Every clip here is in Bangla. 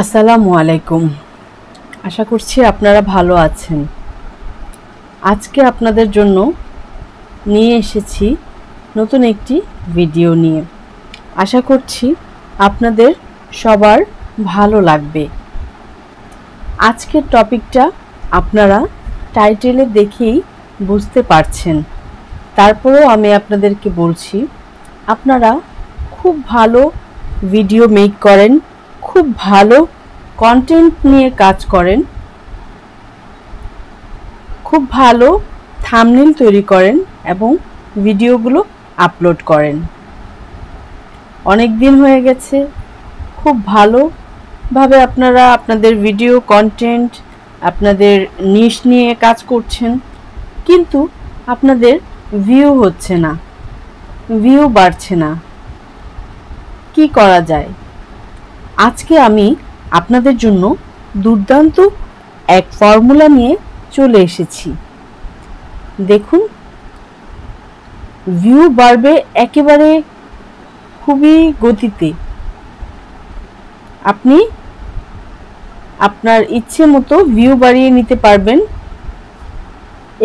আসসালামু আলাইকুম। আশা করছি আপনারা ভালো আছেন। আজকে আপনাদের জন্য নিয়ে এসেছি নতুন একটি ভিডিও নিয়ে। আশা করছি আপনাদের সবার ভালো লাগবে। আজকের টপিকটা আপনারা টাইটেলে দেখেই বুঝতে পারছেন। তারপরেও আমি আপনাদেরকে বলছি, আপনারা খুব ভালো ভিডিও মেক করেন, খুব ভালো কন্টেন্ট নিয়ে কাজ করেন, খুব ভালো থাম্বনেল তৈরি করেন এবং ভিডিওগুলো আপলোড করেন। অনেক দিন হয়ে গেছে, খুব ভালোভাবে আপনারা আপনাদের ভিডিও কন্টেন্ট, আপনাদের নিশ নিয়ে কাজ করছেন, কিন্তু আপনাদের ভিউ হচ্ছে না, ভিউ বাড়ছে না। কি করা যায়? আজকে আমি আপনাদের জন্য দুর্দান্ত এক ফর্মুলা নিয়ে চলে এসেছি। দেখুন, ভিউ বাড়বে একেবারে খুবই গতিতে। আপনি আপনার ইচ্ছে মতো ভিউ বাড়িয়ে নিতে পারবেন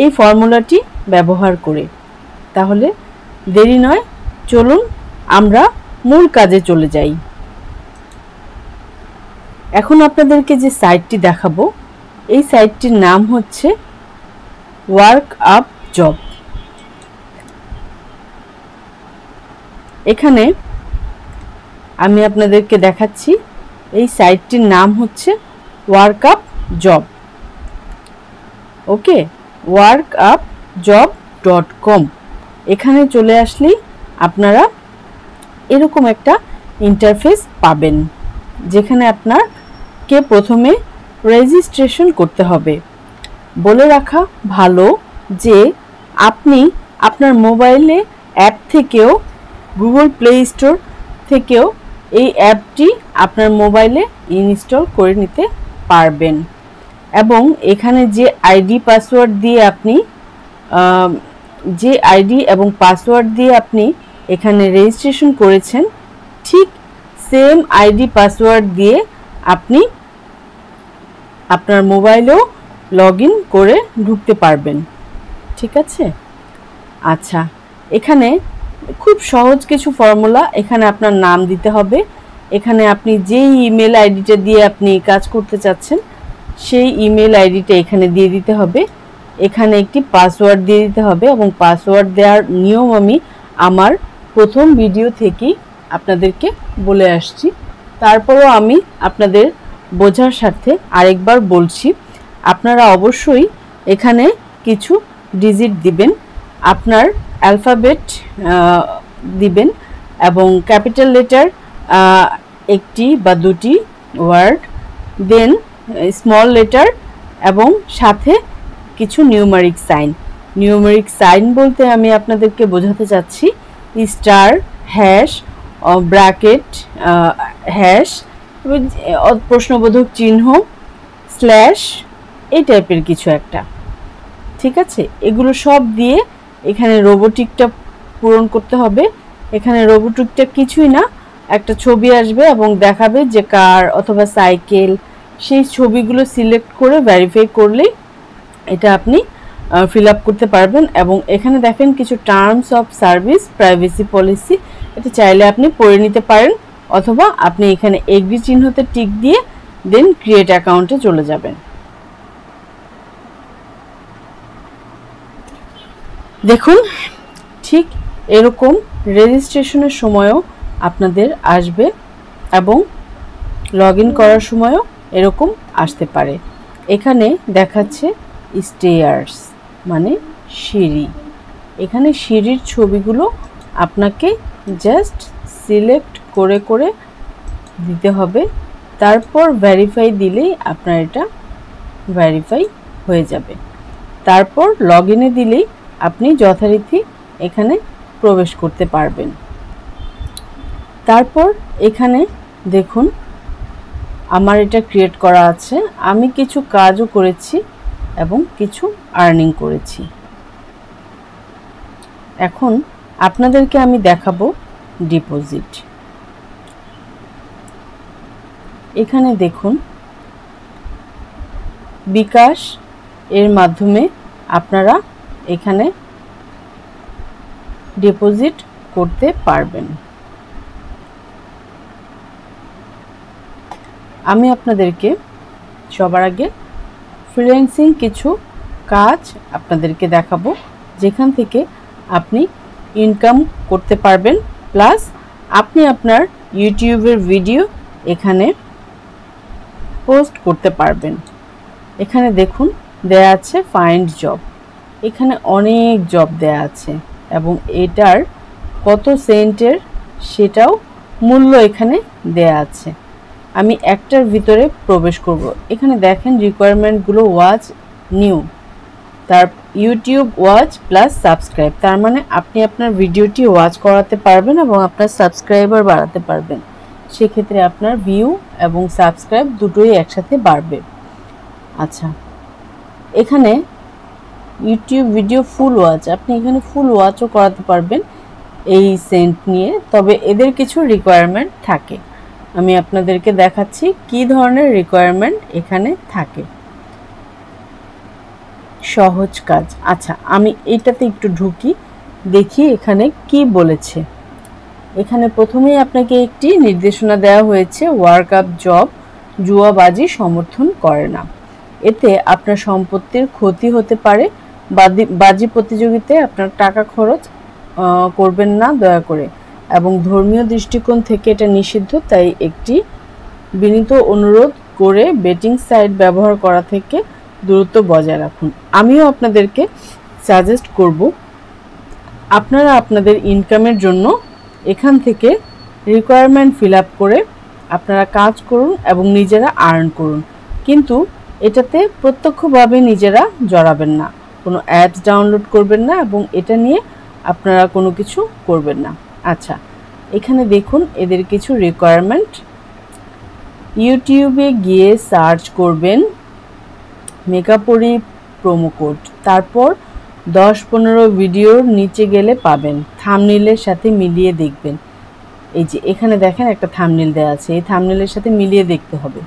এই ফর্মুলাটি ব্যবহার করে। তাহলে দেরি নয়, চলুন আমরা মূল কাজে চলে যাই। এখন আপনাদেরকে যে সাইটটি দেখাবো, এই সাইটটির নাম হচ্ছে ওয়ার্ক আপ জব। এখানে আমি আপনাদেরকে দেখাচ্ছি, এই সাইটটির নাম হচ্ছে ওয়ার্ক আপ জব। ওকে, workupjob.com। এখানে চলে আসলেই আপনারা এরকম একটা ইন্টারফেস পাবেন, যেখানে আপনাকে প্রথমে রেজিস্ট্রেশন করতে হবে। বলে রাখা ভালো যে আপনি আপনার মোবাইলে অ্যাপ থেকেও, গুগল প্লে স্টোর থেকেও এই অ্যাপটি আপনার মোবাইলে ইনস্টল করে নিতে পারবেন এবং এখানে যে আইডি পাসওয়ার্ড দিয়ে আপনি এখানে রেজিস্ট্রেশন করেছেন, ঠিক সেম আইডি পাসওয়ার্ড দিয়ে আপনি আপনার মোবাইলেও লগইন করে ঢুকতে পারবেন। ঠিক আছে? আচ্ছা, এখানে খুব সহজ কিছু ফর্মুলা। এখানে আপনার নাম দিতে হবে। এখানে আপনি যেই ইমেল আইডিটা দিয়ে আপনি কাজ করতে চাচ্ছেন, সেই ইমেল আইডিটা এখানে দিয়ে দিতে হবে। এখানে একটি পাসওয়ার্ড দিয়ে দিতে হবে এবং পাসওয়ার্ড দেওয়ার নিয়ম আমি আমার প্রথম ভিডিও থেকেই আপনাদেরকে বলে আসছি। তারপরেও আমি আপনাদের বোঝার স্বার্থে আরেকবার বলছি, আপনারা অবশ্যই এখানে কিছু ডিজিট দিবেন, আপনার অ্যালফাবেট দিবেন এবং ক্যাপিটাল লেটার একটি বা দুটি ওয়ার্ড, দেন স্মল লেটার এবং সাথে কিছু নিউমারিক সাইন। নিউমারিক সাইন বলতে আমি আপনাদেরকে বোঝাতে চাচ্ছি স্টার, হ্যাশ, ব্র্যাকেট, হ্যাশ, প্রশ্নবোধক চিহ্ন, স্ল্যাশ, এই টাইপের কিছু একটা। ঠিক আছে? এগুলো সব দিয়ে এখানে রোবোটিকটা পূরণ করতে হবে। এখানে রোবোটিকটা কিছুই না, একটা ছবি আসবে এবং দেখাবে যে কার অথবা সাইকেল, সেই ছবিগুলো সিলেক্ট করে ভেরিফাই করলেই এটা আপনি ফিল আপ করতে পারবেন। এবং এখানে দেখেন কিছু terms of service, privacy policy, এটা চাইলে আপনি পড়ে নিতে পারেন অথবা আপনি এখানে এগ্রি চিহ্নতে টিক দিয়ে দেন ক্রিয়েট অ্যাকাউন্টে চলে যাবেন। দেখুন, ঠিক এরকম রেজিস্ট্রেশনের সময়ও আপনাদের আসবে এবং লগইন করার সময়ও এরকম আসতে পারে। এখানে দেখাচ্ছে স্টেয়ার্স মানে সিঁড়ি। এখানে সিঁড়ির ছবিগুলো আপনাকে জাস্ট সিলেক্ট করে করে দিতে হবে। তারপর ভেরিফাই দিলেই আপনার এটা ভেরিফাই হয়ে যাবে। তারপর লগইনে দিলেই আপনি যথারীতি এখানে প্রবেশ করতে পারবেন। তারপর এখানে দেখুন, আমার এটা ক্রিয়েট করা আছে, আমি কিছু কাজও করেছি এবং কিছু আর্নিং করেছি। এখন আপনাদেরকে আমি দেখাবো ডিপোজিট। এখানে দেখুন বিকাশ এর মাধ্যমে আপনারা এখানে ডিপোজিট করতে পারবেন। আমি আপনাদেরকে সবার আগে ফ্রিল্যান্সিং কিছু কাজ আপনাদেরকে দেখাবো, যেখান থেকে আপনি ইনকাম করতে পারবেন, প্লাস আপনি আপনার ইউটিউবের ভিডিও এখানে পোস্ট করতে পারবেন। এখানে দেখুন দেয়া আছে ফাইন্ড জব, এখানে অনেক জব দেয়া আছে এবং এটার কত সেন্টের সেটাও মূল্য এখানে দেয়া আছে। আমি একটার ভিতরে প্রবেশ করব। এখানে দেখেন রিকোয়ারমেন্টগুলো ওয়াচ নিউ, তার ইউটিউব ওয়াচ প্লাস সাবস্ক্রাইব, তার মানে আপনি আপনার ভিডিওটি ওয়াচ করাতে পারবেন এবং আপনার সাবস্ক্রাইবার বাড়াতে পারবেন। সেক্ষেত্রে আপনার ভিউ এবং সাবস্ক্রাইব দুটোই একসাথে বাড়বে। আচ্ছা, এখানে ইউটিউব ভিডিও ফুল ওয়াচ, আপনি এখানে ফুল ওয়াচও করাতে পারবেন এই সেন্ট নিয়ে, তবে এদের কিছু রিকোয়ারমেন্ট থাকে। আমি আপনাদেরকে দেখাচ্ছি কি ধরনের রিকোয়ারমেন্ট এখানে থাকে। সহজ কাজ। আচ্ছা, আমি এটাতে একটু ঢুকি, দেখি এখানে কি বলেছে। এখানে প্রথমেই আপনাকে একটি নির্দেশনা দেওয়া হয়েছে, ওয়ার্ক আপ জব জুয়াবাজি সমর্থন করে না। এতে আপনার সম্পত্তির ক্ষতি হতে পারে। বাজি প্রতিযোগিতায় আপনার টাকা খরচ করবেন না দয়া করে, এবং ধর্মীয় দৃষ্টিকোণ থেকে এটা নিষিদ্ধ। তাই একটি বিনীত অনুরোধ করে বেটিং সাইট ব্যবহার করা থেকে দূরত্ব বজায় রাখুন। আমিও আপনাদেরকে সাজেস্ট করব আপনারা আপনাদের ইনকামের জন্য এখান থেকে রিকোয়ারমেন্ট ফিল আপ করে আপনারা কাজ করুন এবং নিজেরা আর্ন করুন, কিন্তু এটাতে প্রত্যক্ষভাবে নিজেরা জড়াবেন না, কোনো অ্যাপস ডাউনলোড করবেন না এবং এটা নিয়ে আপনারা কোনো কিছু করবেন না। আচ্ছা, এখানে দেখুন এদের কিছু রিকোয়ারমেন্ট। ইউটিউবে গিয়ে সার্চ করবেন মেকাপরি প্রোমো কোড, তারপর 10-15 ভিডিওর নিচে গেলে পাবেন, থাম্বনেইলের সাথে মিলিয়ে দেখবেন। এই যে এখানে দেখেন একটা থাম্বনেইল দেওয়া আছে, এই থাম্বনেইলের সাথে মিলিয়ে দেখতে হবে।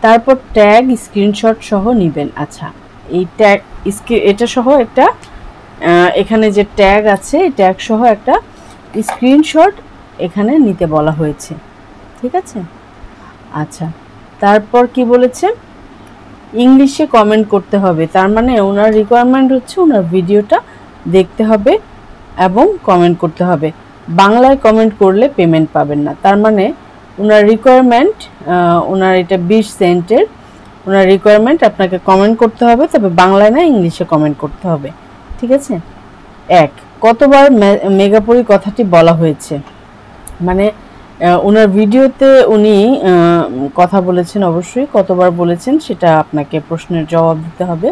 তারপর ট্যাগ স্ক্রিনশট সহ নেবেন। আচ্ছা, এই ট্যাগ এটা সহ একটা এখানে যে ট্যাগ আছে এই ট্যাগ সহ একটা স্ক্রিনশট এখানে নিতে বলা হয়েছে, ঠিক আছে। আচ্ছা, তারপর কি বলেছে, ইংলিশে কমেন্ট করতে হবে, তার মানে ওনার রিকোয়ারমেন্ট হচ্ছে ওনার ভিডিওটা দেখতে হবে এবং কমেন্ট করতে হবে। বাংলায় কমেন্ট করলে পেমেন্ট পাবেন না, তার মানে ওনার রিকোয়ারমেন্ট, ওনার এটা 20 সেন্টের ওনার রিকোয়ারমেন্ট, আপনাকে কমেন্ট করতে হবে, তবে বাংলায় না ইংলিশে কমেন্ট করতে হবে, ঠিক আছে। কতবার মেগাপরি কথাটি বলা হয়েছে, মানে ওনার ভিডিওতে উনি কথা বলেছেন, অবশ্যই কতবার বলেছেন সেটা আপনাকে প্রশ্নের জবাব দিতে হবে।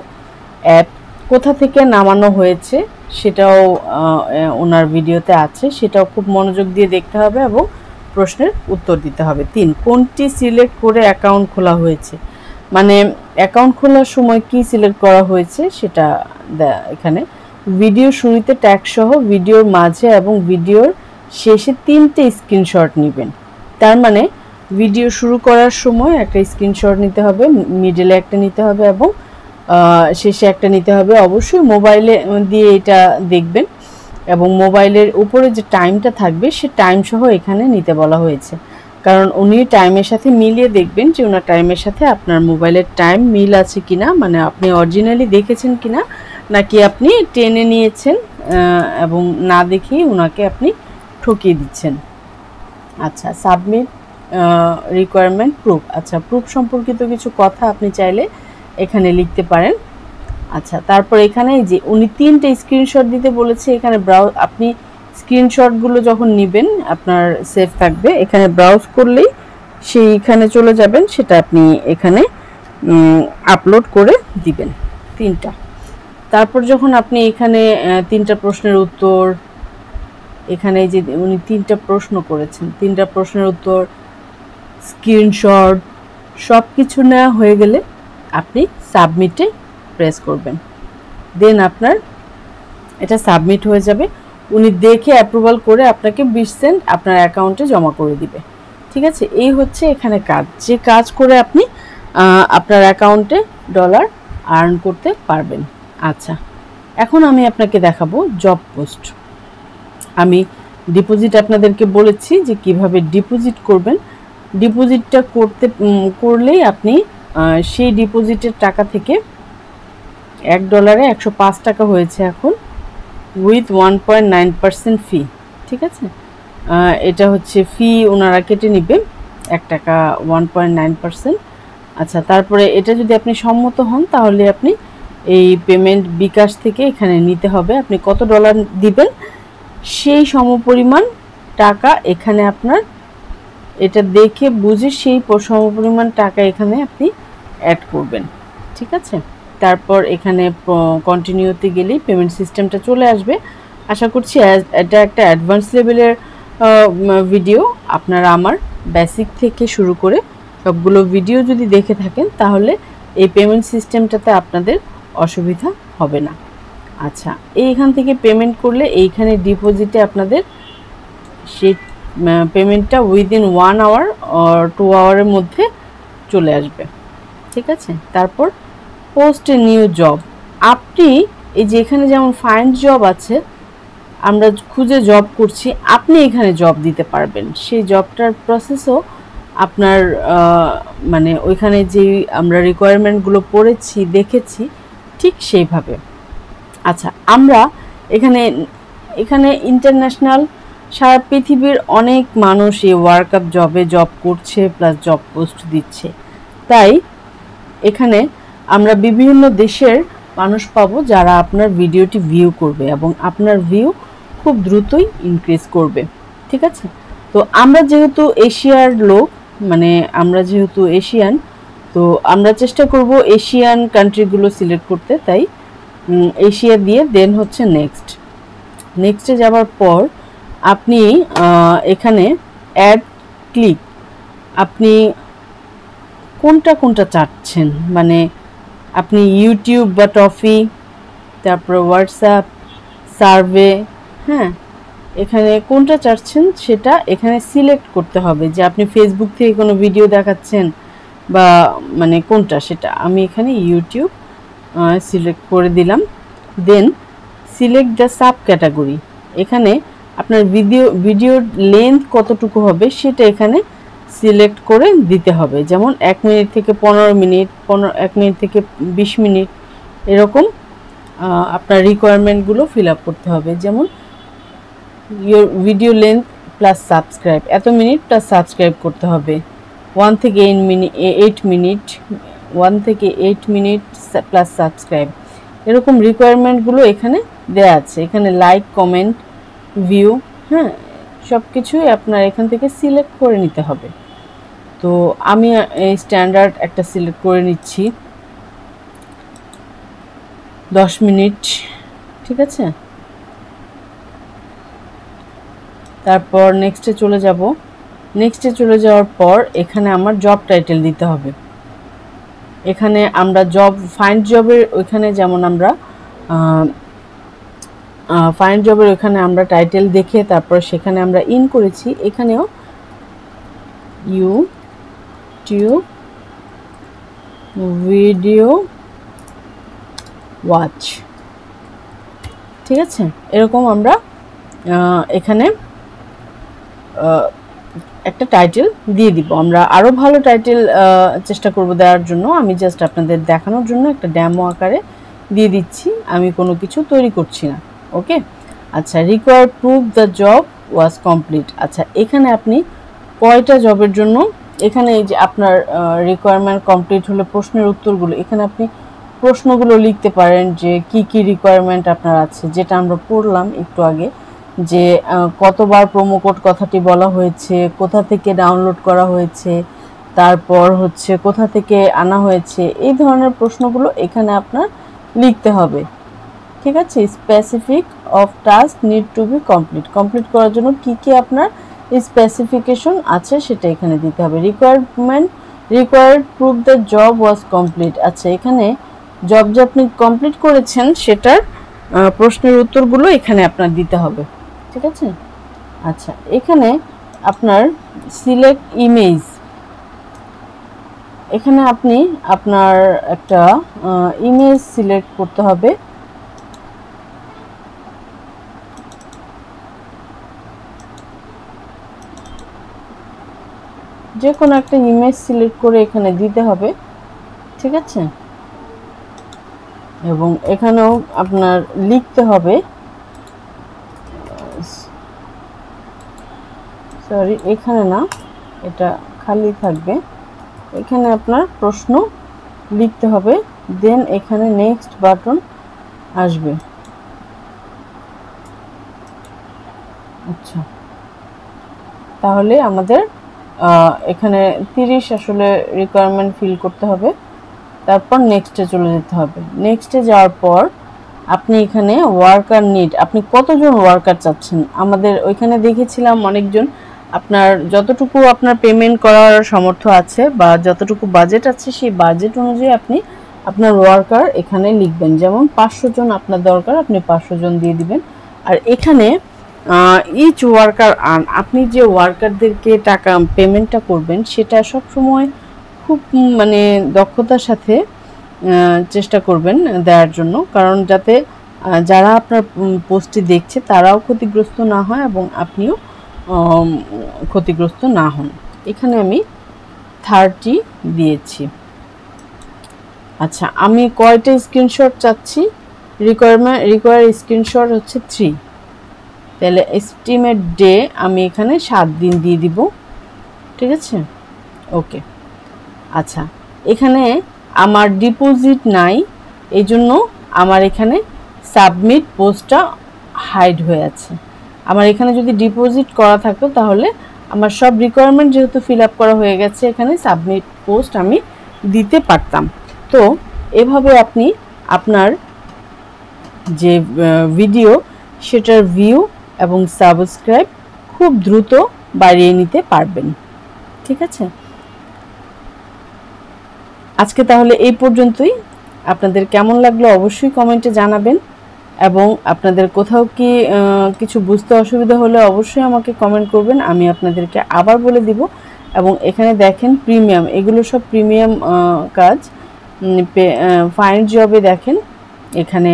অ্যাপ কোথা থেকে নামানো হয়েছে সেটাও ওনার ভিডিওতে আছে, সেটাও খুব মনোযোগ দিয়ে দেখতে হবে এবং প্রশ্নের উত্তর দিতে হবে। 3, কোনটি সিলেক্ট করে অ্যাকাউন্ট খোলা হয়েছে, মানে অ্যাকাউন্ট খোলার সময় কি সিলেক্ট করা হয়েছে সেটা এখানে। ভিডিও শুরুতে ট্যাগ সহ, ভিডিওর মাঝে এবং ভিডিওর শেষে 3টে স্ক্রিনশট নেবেন, তার মানে ভিডিও শুরু করার সময় একটা স্ক্রিনশট নিতে হবে, মিডলে একটা নিতে হবে এবং শেষে একটা নিতে হবে। অবশ্যই মোবাইলে দিয়ে এটা দেখবেন এবং মোবাইলের উপরে যে টাইমটা থাকবে সে টাইম সহ এখানে নিতে বলা হয়েছে, কারণ উনি টাইমের সাথে মিলিয়ে দেখবেন যে ওনার টাইমের সাথে আপনার মোবাইলের টাইম মিল আছে কিনা, মানে আপনি অরিজিনালি দেখেছেন কিনা নাকি আপনি টেনে নিয়েছেন এবং না দেখেই ওনাকে আপনি ঠকিয়ে দিচ্ছেন। আচ্ছা, সাবমিট রিকোয়ারমেন্ট প্রুফ। আচ্ছা, প্রুফ সম্পর্কিত কিছু কথা আপনি চাইলে এখানে লিখতে পারেন। আচ্ছা, তারপর এখানে যে উনি 3টে স্ক্রিনশট দিতে বলেছে, এখানে আপনি স্ক্রিনশটগুলো যখন নেবেন আপনার সেভ থাকবে, এখানে ব্রাউজ করলেই সেইখানে চলে যাবেন, সেটা আপনি এখানে আপলোড করে দিবেন 3টা। তারপর যখন আপনি এখানে 3টা প্রশ্নের উত্তর, এখানে যে উনি 3টা প্রশ্ন করেছেন, 3টা প্রশ্নের উত্তর, স্ক্রিনশট সব কিছু নেওয়া হয়ে গেলে আপনি সাবমিটে প্রেস করবেন, দেন আপনার এটা সাবমিট হয়ে যাবে। উনি দেখে অ্যাপ্রুভাল করে আপনাকে 20 সেন্ট আপনার অ্যাকাউন্টে জমা করে দিবে, ঠিক ঠিক আছে, এই হচ্ছে এখানে কাজ, যে কাজ করে আপনি আপনার অ্যাকাউন্টে ডলার আর্ন করতে পারবেন। আচ্ছা, এখন আমি আপনাকে দেখাবো জব পোস্ট। আমি ডিপোজিট আপনাদেরকে বলেছি যে কিভাবে ডিপোজিট করবেন। ডিপোজিটটা করলেই আপনি সেই ডিপোজিটের টাকা থেকে $1 105 টাকা হয়েছে এখন, উইথ 1.9% ফি। ঠিক আছে, এটা হচ্ছে ফি ওনারা কেটে নেবে $1 1.9%। আচ্ছা, তারপরে এটা যদি আপনি সম্মত হন তাহলে আপনি এই পেমেন্ট বিকাশ থেকে এখানে নিতে হবে। আপনি কত ডলার দিবেন সেই সমপরিমাণ টাকা এখানে আপনার, এটা দেখে বুঝে সেই সমপরিমাণ টাকা এখানে আপনি অ্যাড করবেন। ঠিক আছে, তারপর এখানে কন্টিনিউতে গেলেই পেমেন্ট সিস্টেমটা চলে আসবে। আশা করছি এটা একটা অ্যাডভান্স লেভেলের ভিডিও। আপনারা আমার বেসিক থেকে শুরু করে সবগুলো ভিডিও যদি দেখে থাকেন তাহলে এই পেমেন্ট সিস্টেমটাতে আপনাদের অসুবিধা হবে না। আচ্ছা, এইখান থেকে পেমেন্ট করলে এইখানে ডিপোজিটে আপনাদের সেই পেমেন্টটা উইদিন 1 আওয়ার আর 2 আওয়ারের মধ্যে চলে আসবে। ঠিক আছে, তারপর পোস্ট এ নিউ জব। আপনি এই যে এখানে যেমন ফাইন্ড জব আছে, আমরা খুঁজে জব করছি, আপনি এখানে জব দিতে পারবেন। সেই জবটার প্রসেসও আপনার মানে ওইখানে যে আমরা রিকোয়ারমেন্টগুলো পড়েছি দেখেছি ঠিক সেইভাবে। আচ্ছা, আমরা এখানে ইন্টারন্যাশনাল সারা পৃথিবীর অনেক মানুষ এই ওয়ার্ক আপ জবে জব করছে, প্লাস জব পোস্ট দিচ্ছে। তাই এখানে আমরা বিভিন্ন দেশের মানুষ পাবো যারা আপনার ভিডিওটি ভিউ করবে এবং আপনার ভিউ খুব দ্রুতই ইনক্রিজ করবে। ঠিক আছে, তো আমরা যেহেতু এশিয়ার লোক, মানে আমরা যেহেতু এশিয়ান, তো আমরা চেষ্টা করব এশিয়ান কান্ট্রিগুলো সিলেক্ট করতে। তাই এশিয়া দিয়ে দেন হচ্ছে নেক্সটে যাওয়ার পর আপনি এখানে অ্যাড ক্লিক, আপনি কোনটা চাচ্ছেন, মানে আপনি ইউটিউব বা টফি, তারপর হোয়াটসঅ্যাপ, সার্ভে, হ্যাঁ, এখানে কোনটা চাচ্ছেন সেটা এখানে সিলেক্ট করতে হবে, যে আপনি ফেসবুক থেকে কোনো ভিডিও দেখাচ্ছেন বা মানে কোনটা, সেটা আমি এখানে ইউটিউব সিলেক্ট করে দিলাম। Then select the sub category, এখানে আপনার ভিডিওর লেন্থ কতটুকু হবে সেটা এখানে সিলেক্ট করে দিতে হবে। যেমন 1 মিনিট থেকে 15 মিনিট, 1 মিনিট থেকে 20 মিনিট, এরকম আপনার রিকোয়ারমেন্টগুলো ফিল আপ করতে হবে। যেমন your video length plus subscribe, এত মিনিট প্লাস সাবস্ক্রাইব করতে হবে। 1 থেকে 8 মিনিট, 1 থেকে 8 মিনিট প্লাস সাবস্ক্রাইব, এরকম রিকোয়ারমেন্টগুলো এখানে দেওয়া আছে। এখানে লাইক, কমেন্ট, ভিউ, হ্যাঁ, সব কিছুই আপনার এখান থেকে সিলেক্ট করে নিতে হবে। তো আমি এই স্ট্যান্ডার্ড একটা সিলেক্ট করে নিচ্ছি, 10 মিনিট। ঠিক আছে, তারপর নেক্সটে চলে যাওয়ার পর এখানে আমার জব টাইটেল দিতে হবে। এখানে আমরা ফাইন্ড জবের ওইখানে যেমন আমরা ফাইন্ড জবের ওইখানে আমরা টাইটেল দেখে তারপর সেখানে আমরা ইন করেছি, এখানেও ইউটিউব ভিডিও ওয়াচ। ঠিক আছে, এরকম আমরা এখানে একটা টাইটেল দিয়ে দিব। আমরা আরও ভালো টাইটেল চেষ্টা করব দেওয়ার জন্য, আমি জাস্ট আপনাদের দেখানোর জন্য একটা ডেমো আকারে দিয়ে দিচ্ছি, আমি কোনো কিছু তৈরি করছি না। ওকে, আচ্ছা, required proof the job was complete. আচ্ছা, এখানে আপনি কয়টা জবের জন্য, এখানে এই যে আপনার রিকোয়ারমেন্ট কমপ্লিট হলে প্রশ্নের উত্তরগুলো, এখানে আপনি প্রশ্নগুলো লিখতে পারেন যে কি রিকোয়ারমেন্ট আপনার আছে, যেটা আমরা পড়লাম একটু আগে, যে কতবার প্রোমো কোড কথাটি বলা হয়েছে, কোথা থেকে ডাউনলোড করা হয়েছে, তারপর হচ্ছে কোথা থেকে আনা হয়েছে, এই ধরনের প্রশ্নগুলো এখানে আপনার লিখতে হবে। ঠিক আছে, specific of task need to be complete করার জন্য কি আপনার স্পেসিফিকেশন আছে সেটা এখানে দিতে হবে। Required proof the job was complete. আচ্ছা, এখানে জব যে আপনি কমপ্লিট করেছেন সেটার প্রশ্নের উত্তরগুলো এখানে আপনার দিতে হবে। ঠিক আছে, আচ্ছা, এখানে আপনার সিলেক্ট ইমেজ, এখানে আপনি আপনার একটা ইমেজ সিলেক্ট করতে হবে। যে কোনো একটা ইমেজ সিলেক্ট করে এখানে দিতে হবে, ঠিক আছে। এবং এখানেও আপনার লিখতে হবে, সরি এখানে না, এটা খালি থাকবে, এখানে আপনার প্রশ্ন লিখতে হবে, দেন এখানে নেক্সট বাটন আসবে। আচ্ছা, তাহলে আমাদের এখানে 30 আসলে রিকোয়ারমেন্ট ফিল করতে হবে, তারপর নেক্সটে চলে যেতে হবে। নেক্সটে যাওয়ার পর আপনি এখানে ওয়ার্কার নিড, আপনি কতজন ওয়ার্কার চাচ্ছেন। আমাদের ওইখানে দেখেছিলাম অনেকজন, আপনার যতটুকু আপনার পেমেন্ট করার সামর্থ্য আছে বা যতটুকু বাজেট আছে সেই বাজেট অনুযায়ী আপনি আপনার ওয়ার্কার এখানে লিখবেন। যেমন 500 জন আপনার দরকার, আপনি 500 জন দিয়ে দিবেন। আর এখানে ইচ ওয়ার্কার আর্ন, আপনি যে ওয়ার্কারদেরকে টাকা পেমেন্টটা করবেন সেটা সব সময় খুব মানে দক্ষতার সাথে চেষ্টা করবেন দেওয়ার জন্য, কারণ যাতে যারা আপনার পোস্টটি দেখছে তারাও ক্ষতিগ্রস্ত না হয় এবং আপনিও ক্ষতিগ্রস্ত না হন। এখানে আমি 30 দিয়েছি। আচ্ছা, আমি কয়টা স্ক্রিনশট চাচ্ছি, রিকোয়ার স্ক্রিনশট হচ্ছে 3, তাহলে এস্টিমেট ডে আমি এখানে 7 দিন দিয়ে দিব, ঠিক আছে। ওকে, আচ্ছা এখানে আমার ডিপোজিট নাই, এই জন্য আমার এখানে সাবমিট পোস্টটা হাইড হয়ে আছে। আমার এখানে যদি ডিপোজিট করা থাকতো তাহলে আমার সব রিকোয়ারমেন্ট যেহেতু ফিল আপ করা হয়ে গেছে, এখানে সাবমিট পোস্ট আমি দিতে পারতাম। তো এভাবে আপনি আপনার যে ভিডিও সেটার ভিউ এবং সাবস্ক্রাইব খুব দ্রুত বাড়িয়ে নিতে পারবেন, ঠিক আছে। আজকে তাহলে এই পর্যন্তই। আপনাদের কেমন লাগলো অবশ্যই কমেন্টে জানাবেন, এবং আপনাদের কোথাও কি কিছু বুঝতে অসুবিধা হলে অবশ্যই আমাকে কমেন্ট করবেন, আমি আপনাদেরকে আবার বলে দিব। এবং এখানে দেখেন প্রিমিয়াম, এগুলো সব প্রিমিয়াম কাজ। ফাইন্ড জবে দেখেন এখানে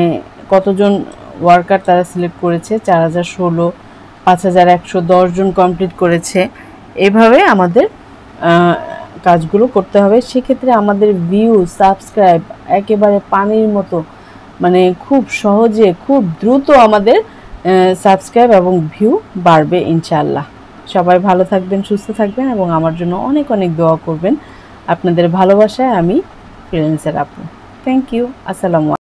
কতজন ওয়ার্কার তারা সিলেক্ট করেছে, 4016, 5110 জন কমপ্লিট করেছে। এভাবে আমাদের কাজগুলো করতে হবে। সেক্ষেত্রে আমাদের ভিউ সাবস্ক্রাইব একেবারে পানির মতো, মানে খুব সহজে খুব দ্রুত আমাদের সাবস্ক্রাইব এবং ভিউ বাড়বে ইনশাআল্লাহ। সবাই ভালো থাকবেন, সুস্থ থাকবেন এবং আমার জন্য অনেক অনেক দোয়া করবেন। আপনাদের ভালোবাসায় আমি ফ্রিল্যান্সার আপু। Thank you. আসসালামু আলাইকুম।